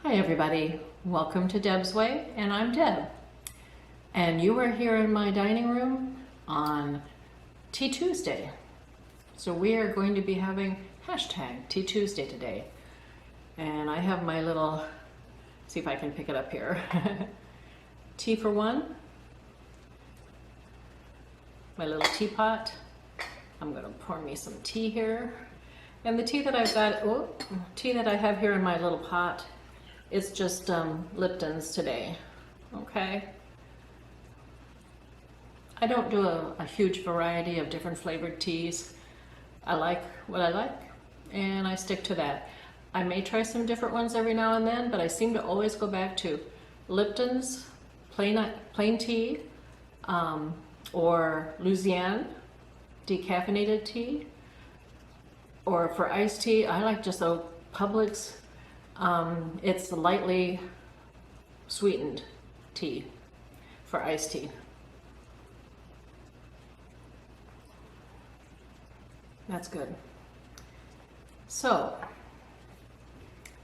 Hi everybody, welcome to Deb's Way, and I'm Deb. And you are here in my dining room on Tea Tuesday. So we are going to be having hashtag Tea Tuesday today. And I have my little, see if I can pick it up here. Tea for one. My little teapot. I'm gonna pour me some tea here. And the tea that I've got, tea that I have here in my little pot, it's just Lipton's today, okay? I don't do a huge variety of different flavored teas. I like what I like, and I stick to that. I may try some different ones every now and then, but I seem to always go back to Lipton's plain tea, or Louisiane decaffeinated tea, or for iced tea, I like just a Publix. It's lightly sweetened tea for iced tea. That's good. So,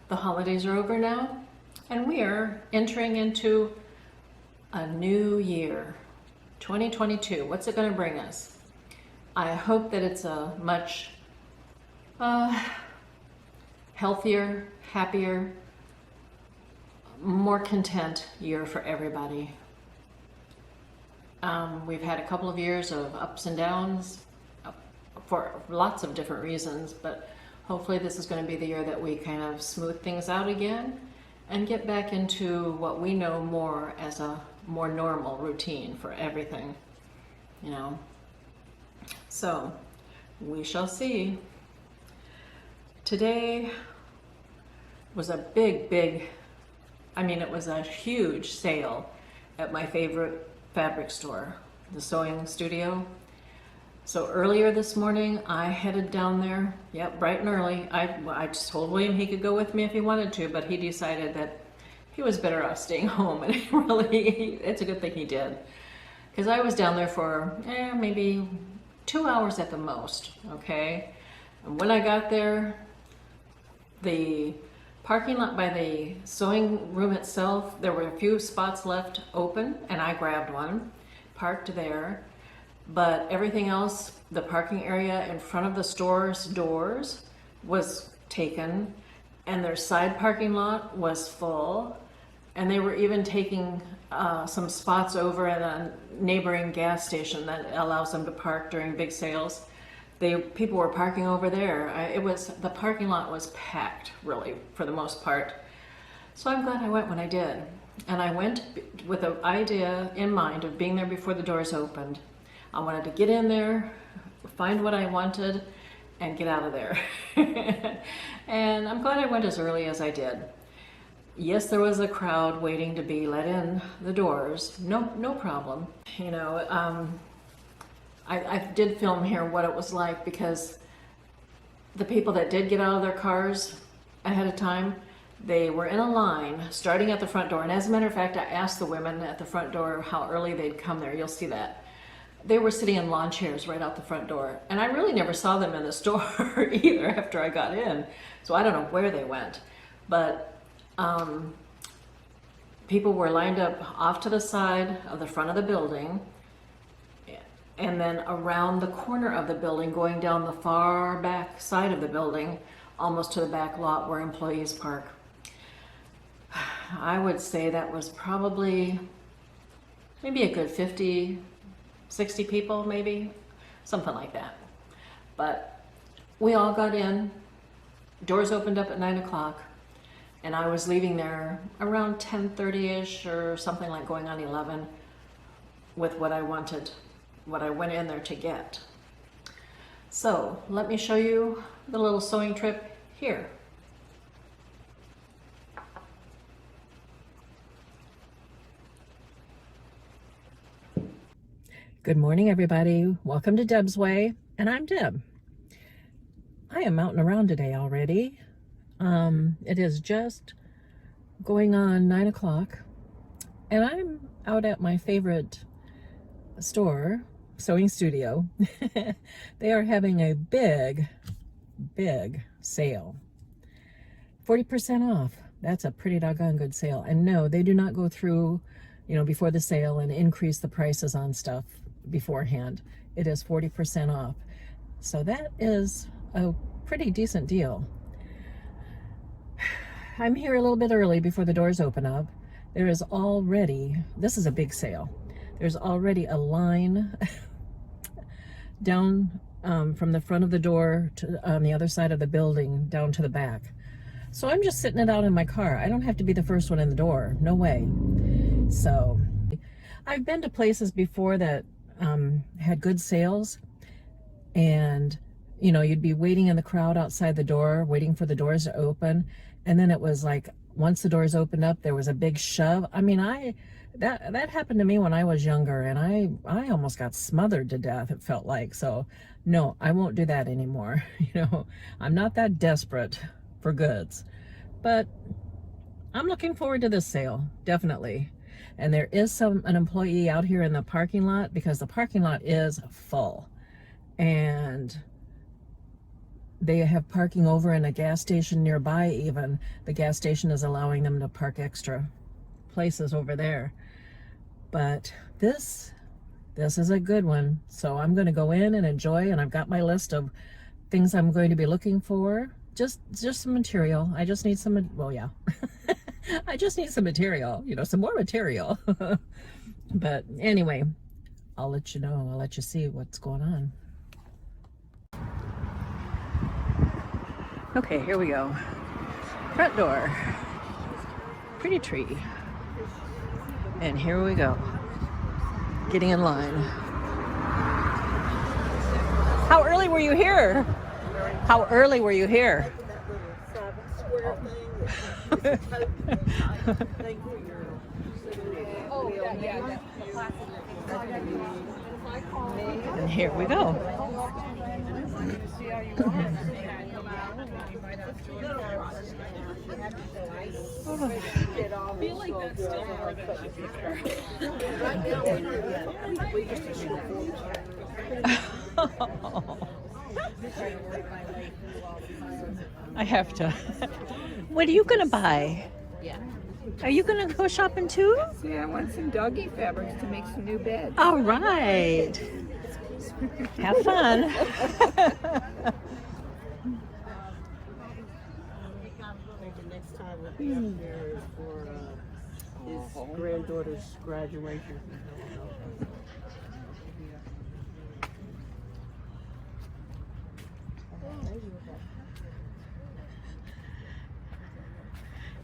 the holidays are over now, and we are entering into a new year, 2022. What's it going to bring us? I hope that it's a much healthier, happier, more content year for everybody. We've had a couple of years of ups and downs for lots of different reasons, but hopefully this is going to be the year that we kind of smooth things out again and get back into what we know more as a more normal routine for everything, you know. So we shall see. Today was a big, it was a huge sale at my favorite fabric store, the Sewing Studio. So earlier this morning, I headed down there, bright and early. I just told William he could go with me if he wanted to, but he decided that he was better off staying home, and it's a good thing he did. Because I was down there for maybe 2 hours at the most, okay? And when I got there, the parking lot by the sewing room itself, there were a few spots left open, and I grabbed one, parked there. But everything else, the parking area in front of the store's doors was taken, and their side parking lot was full, and they were even taking some spots over at a neighboring gas station that allows them to park during big sales. People were parking over there. The parking lot was packed, really, for the most part. So I'm glad I went when I did. And I went with the idea in mind of being there before the doors opened. I wanted to get in there, find what I wanted, and get out of there. And I'm glad I went as early as I did. Yes, there was a crowd waiting to be let in the doors. No problem. You know, I did film here what it was like, because the people that did get out of their cars ahead of time, they were in a line starting at the front door. And as a matter of fact, I asked the women at the front door how early they'd come there. You'll see that. They were sitting in lawn chairs right out the front door. And I really never saw them in the store either after I got in. So I don't know where they went. But people were lined up off to the side of the front of the building, and then around the corner of the building, going down the far back side of the building, almost to the back lot where employees park. I would say that was probably maybe a good 50, 60 people, maybe, something like that. But we all got in, doors opened up at 9 o'clock, and I was leaving there around 10:30-ish or something, like going on 11, with what I wanted, what I went in there to get. So let me show you the little sewing trip here. Good morning, everybody. Welcome to Deb's Way, and I'm Deb. I am out and around today already. It is just going on 9 o'clock, and I'm out at my favorite store, Sewing Studio. They are having a big sale. 40% off. That's a pretty doggone good sale. And no, they do not go through, you know, before the sale and increase the prices on stuff beforehand. It is 40% off. So that is a pretty decent deal. I'm here a little bit early before the doors open up. There is already, this is a big sale. There's already a line down from the front of the door to on the other side of the building down to the back. So I'm just sitting it out in my car. I don't have to be the first one in the door. No way. So I've been to places before that had good sales, and you know, you'd be waiting in the crowd outside the door, waiting for the doors to open, and then it was like once the doors opened up, there was a big shove. I mean, that happened to me when I was younger, and I almost got smothered to death, it felt like. So no, I won't do that anymore. You know, I'm not that desperate for goods, but I'm looking forward to this sale, definitely. And there is an employee out here in the parking lot, because the parking lot is full, and they have parking over in a gas station nearby. Even the gas station is allowing them to park extra places over there. But this is a good one. So I'm going to go in and enjoy, and I've got my list of things I'm going to be looking for. Just some material. I just need some, well, yeah. I just need some material, you know, some more material. But anyway, I'll let you know. I'll let you see what's going on. Okay, here we go. Front door. Pretty tree. And here we go. Getting in line. How early were you here? How early were you here? And here we go. I feel like that's still more than I have to. What are you gonna buy? Yeah. Are you gonna go shopping too? Yeah, I want some doggy fabrics to make some new beds. All right. Have fun. Next time we'll be up there for his granddaughter's graduation.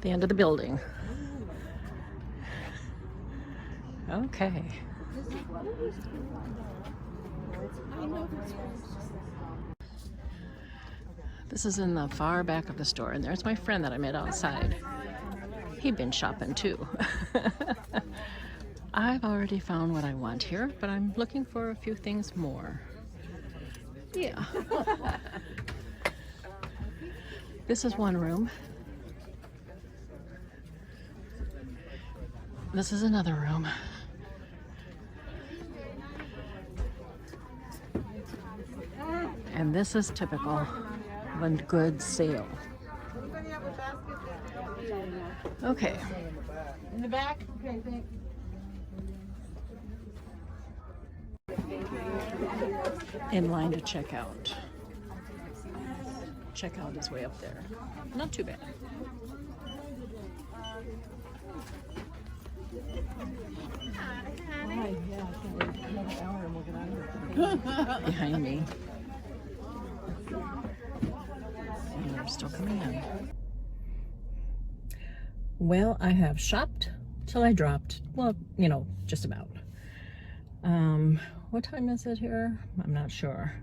The end of the building. Okay. This is in the far back of the store, and there's my friend that I met outside. He'd been shopping too. I've already found what I want here, but I'm looking for a few things more. Yeah. This is one room. This is another room. And this is typical of a good sale. Okay. In the back? Okay, thanks. In line to check out. Checkout is way up there. Not too bad. Hi, yeah, I can't wait another hour and we'll get out of here. Behind me. And they're still coming in. Well, I have shopped till I dropped. Well, you know, just about. What time is it here? I'm not sure.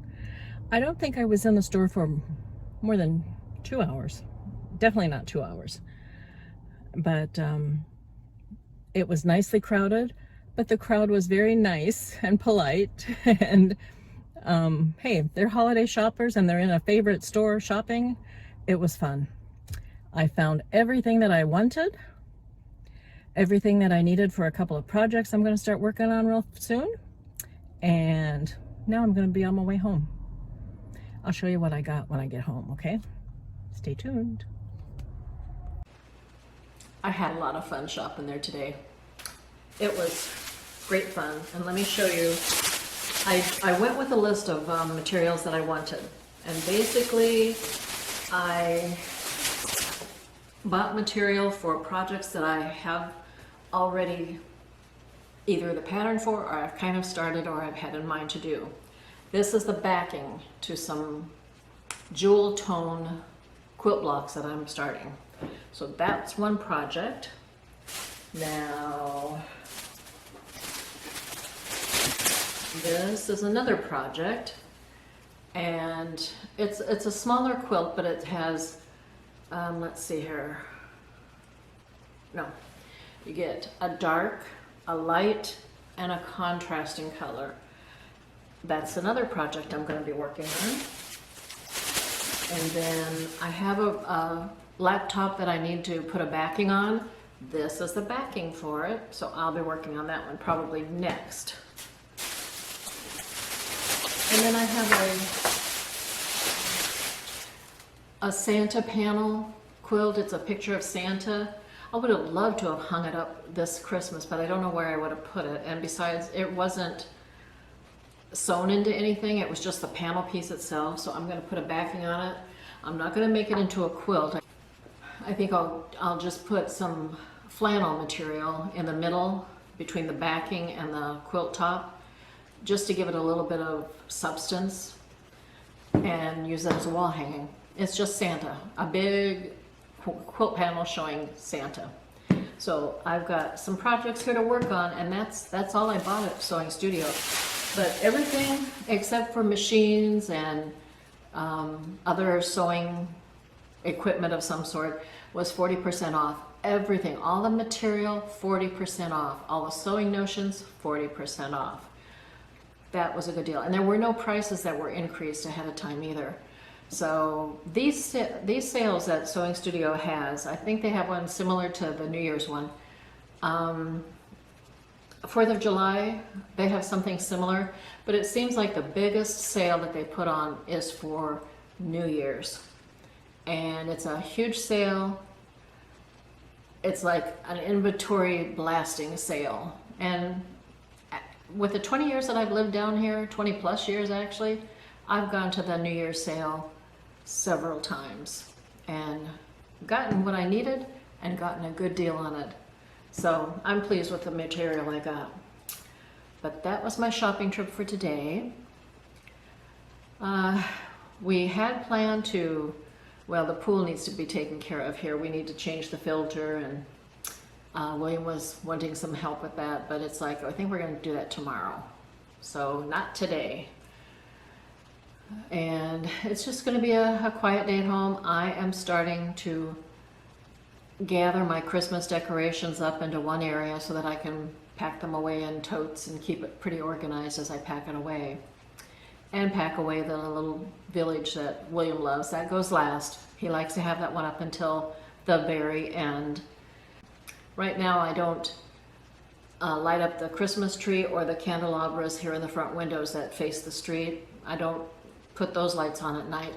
I don't think I was in the store for more than 2 hours. Definitely not 2 hours. But it was nicely crowded, but the crowd was very nice and polite. And hey, they're holiday shoppers and they're in a favorite store shopping. It was fun. I found everything that I wanted, everything that I needed for a couple of projects I'm going to start working on real soon. And now I'm going to be on my way home. I'll show you what I got when I get home, okay? Stay tuned. I had a lot of fun shopping there today. It was great fun. And let me show you, I went with a list of materials that I wanted. And basically, I bought material for projects that I have already either the pattern for, or I've kind of started, or I've had in mind to do. This is the backing to some jewel tone quilt blocks that I'm starting. So that's one project. Now, this is another project, and it's a smaller quilt, but it has, let's see here. No, you get a dark, a light, and a contrasting color. That's another project I'm going to be working on. And then I have a laptop that I need to put a backing on. This is the backing for it, so I'll be working on that one probably next. And then I have a Santa panel quilt. It's a picture of Santa. I would have loved to have hung it up this Christmas, but I don't know where I would have put it. And besides, it wasn't sewn into anything. It was just the panel piece itself. So I'm going to put a backing on it. I'm not going to make it into a quilt. I think I'll just put some flannel material in the middle between the backing and the quilt top, just to give it a little bit of substance, and use that as a wall hanging. It's just Santa, a big quilt panel showing Santa. So I've got some projects here to work on, and that's all I bought at Sewing Studio. But everything except for machines and other sewing equipment of some sort was 40% off. Everything, all the material, 40% off. All the sewing notions, 40% off. That was a good deal. And there were no prices that were increased ahead of time either. So these sales that Sewing Studio has, I think they have one similar to the New Year's one. 4th of July, they have something similar, but it seems like the biggest sale that they put on is for New Year's. And it's a huge sale. It's like an inventory blasting sale. And with the 20 years that I've lived down here, 20 plus years actually, I've gone to the New Year's sale several times and gotten what I needed and gotten a good deal on it. So I'm pleased with the material I got. But that was my shopping trip for today. We had planned to, well, the pool needs to be taken care of here. We need to change the filter, and William was wanting some help with that, but it's like, I think we're going to do that tomorrow. So not today. And it's just going to be a quiet day at home. I am starting to gather my Christmas decorations up into one area so that I can pack them away in totes and keep it pretty organized as I pack it away. And pack away the little village that William loves. That goes last. He likes to have that one up until the very end. Right now I don't light up the Christmas tree or the candelabras here in the front windows that face the street. I don't put those lights on at night,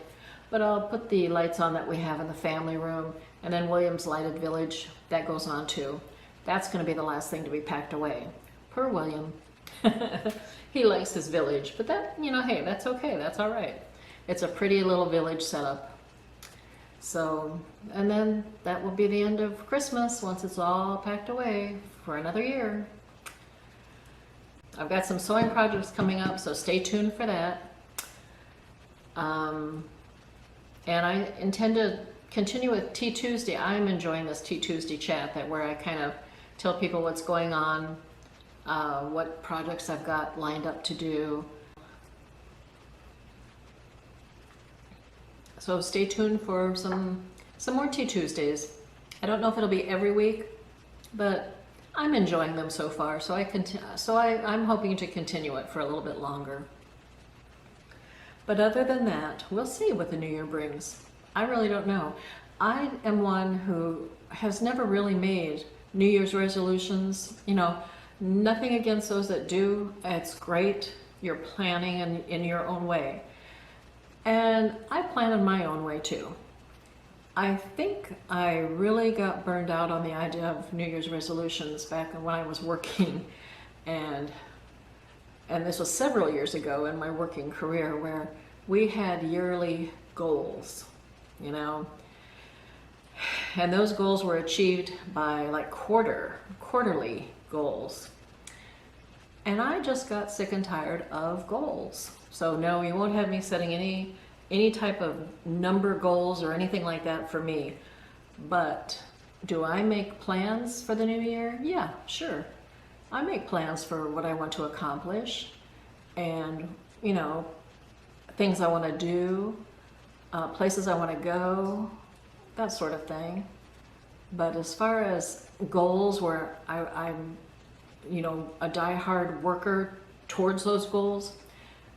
but I'll put the lights on that we have in the family room, and then William's lighted village, that goes on too. That's going to be the last thing to be packed away. Per William. He likes his village, but that, you know, hey, that's okay, that's all right. It's a pretty little village setup. So, and then that will be the end of Christmas once it's all packed away for another year. I've got some sewing projects coming up, so stay tuned for that. And I intend to continue with Tea Tuesday. I'm enjoying this Tea Tuesday chat, that where I kind of tell people what's going on, what projects I've got lined up to do. So stay tuned for some more Tea Tuesdays. I don't know if it'll be every week, but I'm enjoying them so far. So I'm hoping to continue it for a little bit longer. But other than that, we'll see what the new year brings. I really don't know. I am one who has never really made New Year's resolutions. You know, nothing against those that do. It's great. You're planning in your own way. And I plan in my own way too. I think I really got burned out on the idea of New Year's resolutions back when I was working, and this was several years ago in my working career, where we had yearly goals, you know, and those goals were achieved by like quarterly goals. And I just got sick and tired of goals. So no, you won't have me setting any type of number goals or anything like that for me. But do I make plans for the new year? Yeah, sure. I make plans for what I want to accomplish and, you know, things I want to do, places I want to go, that sort of thing. But as far as goals where I'm, you know, a die-hard worker towards those goals,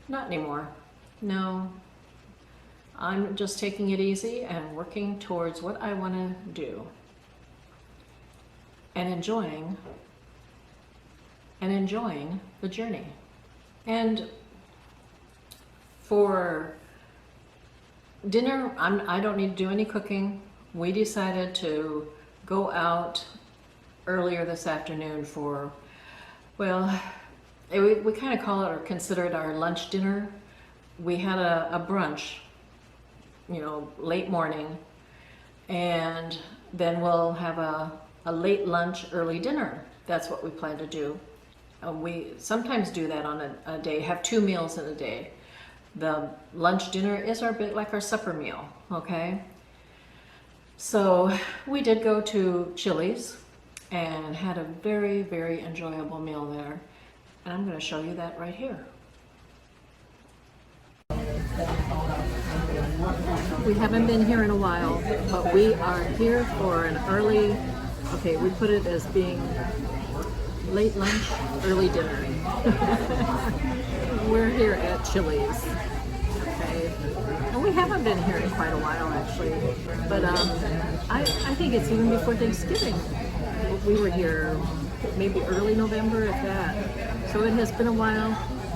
not anymore. No, I'm just taking it easy and working towards what I want to do and enjoying the journey. And for dinner, I don't need to do any cooking. We decided to go out earlier this afternoon for, well, we kind of call it or consider it our lunch dinner. We had a brunch, you know, late morning, and then we'll have a late lunch, early dinner. That's what we plan to do. We sometimes do that on a day, have 2 meals in a day. The lunch dinner is our bit like our supper meal, okay? So we did go to Chili's and had a very, very enjoyable meal there. And I'm going to show you that right here. We haven't been here in a while, but we are here for an early, okay, we put it as being late lunch, early dinner. We're here at Chili's, okay? And we haven't been here in quite a while, actually. But I think it's even before Thanksgiving. We were here maybe early November, if that. So it has been a while,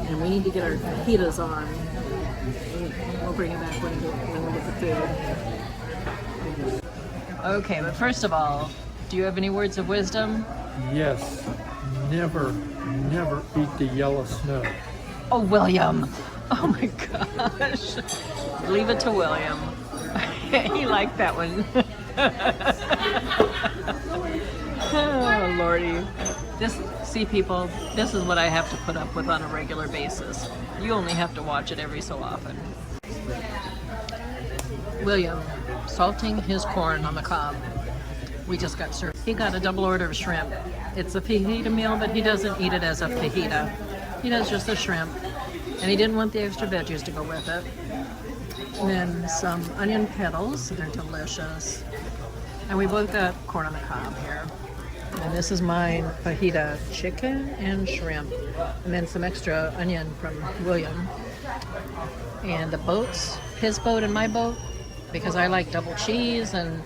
and we need to get our fajitas on. We'll bring it back when we get the food. Okay, but first of all, do you have any words of wisdom? Yes, never eat the yellow snow. Oh, William. Oh my gosh. Leave it to William. He liked that one. Oh, Lordy. See people, this is what I have to put up with on a regular basis. You only have to watch it every so often. William, salting his corn on the cob. We just got served. He got a double order of shrimp. It's a fajita meal, but he doesn't eat it as a fajita. He does just the shrimp. And he didn't want the extra veggies to go with it. And then some onion petals, they're delicious. And we both got corn on the cob here. And this is mine, fajita chicken and shrimp. And then some extra onion from William. And the boats, his boat and my boat, because I like double cheese and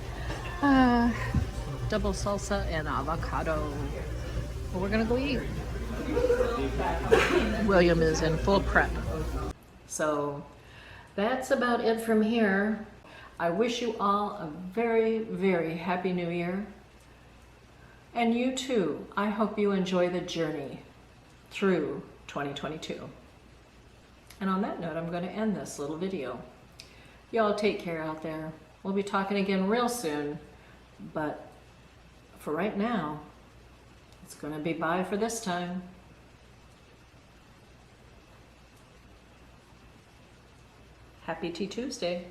double salsa and avocado. Well, we're gonna go eat. William is in full prep. So that's about it from here. I wish you all a very, very happy new year. And you too, I hope you enjoy the journey through 2022. And on that note, I'm going to end this little video. Y'all take care out there. We'll be talking again real soon, but for right now, it's going to be bye for this time. Happy Tea Tuesday.